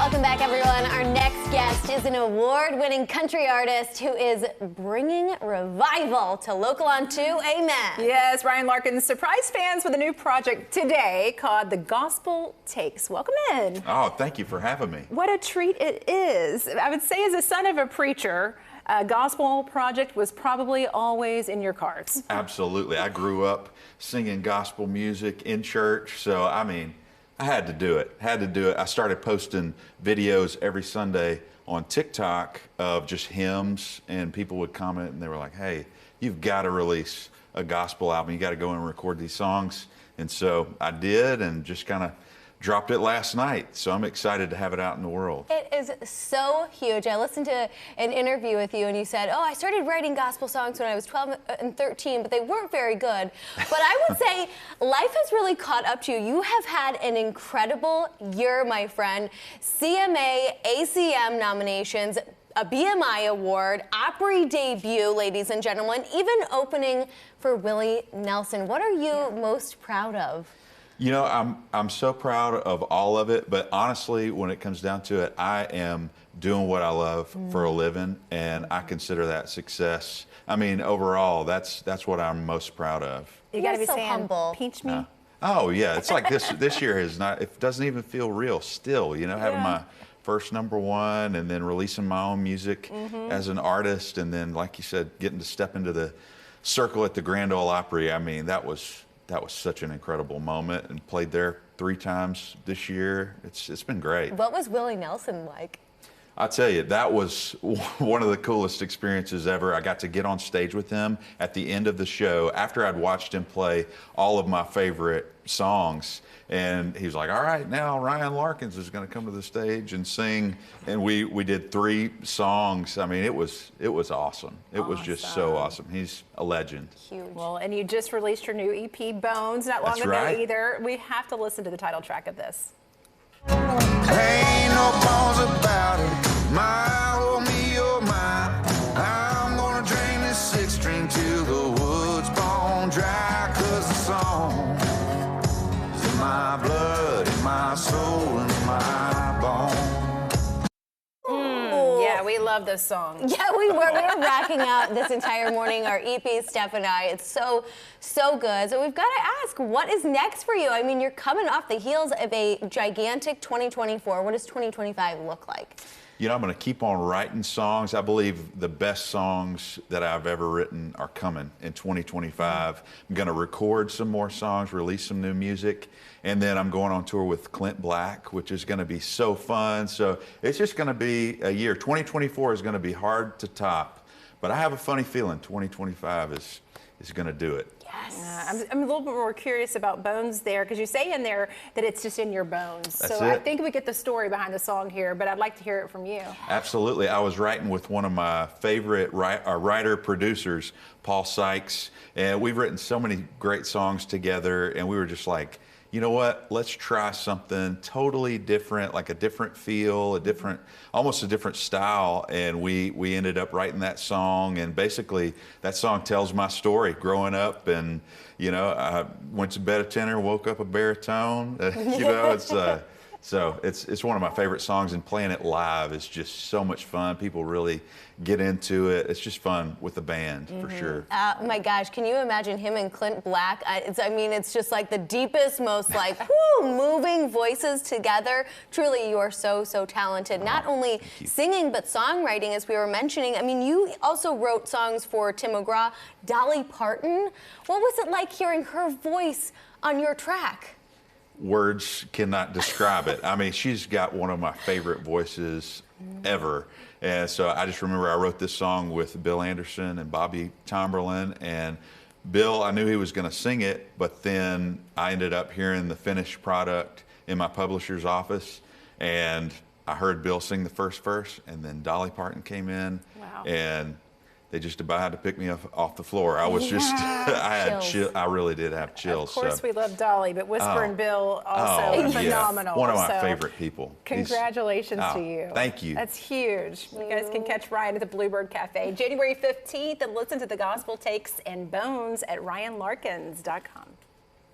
Welcome back, everyone. Our next guest is an award-winning country artist who is bringing revival to Local on 2. Amen. Yes, Ryan Larkins surprised fans with a new project today called The Gospel Takes. Welcome in. Oh, thank you for having me. What a treat it is. I would say, as a son of a preacher, a gospel project was probably always in your cards. Absolutely. I grew up singing gospel music in church, so I mean, I had to do it. I started posting videos every Sunday on TikTok of just hymns, and people would comment and they were like, hey, you've got to release a gospel album. You got to go and record these songs. And so I did, and just kind of dropped it last night. So I'm excited to have it out in the world. It is so huge. I listened to an interview with you and you said, oh, I started writing gospel songs when I was 12 and 13, but they weren't very good. But I would say life has really caught up to you. You have had an incredible year, my friend. CMA, ACM nominations, a BMI Award, Opry debut, ladies and gentlemen, even opening for WIllie Nelson. What are you most proud of? You know, I'm so proud of all of it, but honestly, when it comes down to it, I am doing what I love for a living, and I consider that success. I mean, overall, that's what I'm most proud of. You got to be so saying, humble. Pinch me. Oh yeah, it's like this year is not. It doesn't even feel real still. You know, having my first #1 and then releasing my own music as an artist, and then, like you said, getting to step into the circle at the Grand Ole Opry. I mean, that was such an incredible moment, and played there 3 times this year. It's been great. What was WIllie Nelson like? I'll tell you, that was one of the coolest experiences ever. I got to get on stage with him at the end of the show after I'd watched him play all of my favorite songs. And he was like, all right, now Ryan Larkins is going to come to the stage and sing. And we did 3 songs. I mean, it was awesome. It was just so awesome. He's a legend. Huge. Well, and you just released your new EP, Bones, not long ago either. We have to listen to the title track of this. Ain't no bones about it. My, oh me, oh my. I'm gonna drain this 6-string till the wood's bone dry. 'Cause the song is in my blood, in my soul, and in my bone. Yeah, we love this song. Yeah, we were racking out this entire morning, our EP, Steph and I. It's so good. So we've got to ask, what is next for you? I mean, you're coming off the heels of a gigantic 2024. What does 2025 look like? You know, I'm going to keep on writing songs. I believe the best songs that I've ever written are coming in 2025. I'm going to record some more songs, release some new music, and then I'm going on tour with Clint Black, which is going to be so fun. So it's just going to be a year. 2024 is going to be hard to top, but I have a funny feeling 2025 is going to do it. Yes. I'm a little bit more curious about Bones there, because you say in there that it's just in your bones. That's so it. I think we get the story behind the song here, but I'd like to hear it from you. Absolutely. I was writing with one of my favorite writer-producers, Paul Sykes, and we've written so many great songs together, and we were just like, you know what, let's try something totally different, like a different feel, almost a different style. And we ended up writing that song, and basically that song tells my story growing up. And, you know, I went to bed a tenor, woke up a baritone. You know, so it's one of my favorite songs, and playing it live is just so much fun. People really get into it. It's just fun with the band, for sure. Oh my gosh, can you imagine him and Clint Black? I mean, it's just like the deepest, most like moving voices together. Truly, you are so talented. Not only singing, but songwriting, as we were mentioning. I mean, you also wrote songs for Tim McGraw, Dolly Parton. What was it like hearing her voice on your track? Words cannot describe it. I mean, she's got one of my favorite voices ever. And so I just remember I wrote this song with Bill Anderson and Bobby Tomberlin. And Bill, I knew he was going to sing it, but then I ended up hearing the finished product in my publisher's office. And I heard Bill sing the first verse, and then Dolly Parton came in. Wow. And they just about had to pick me up off the floor. I was just, I really did have chills. Of course, we love Dolly, but Whisper and Bill also phenomenal. One of my favorite people. Congratulations to you. Thank you. That's huge. You guys can catch Ryan at the Bluebird Cafe January 15th, and listen to The Gospel Takes and Bones at ryanlarkins.com.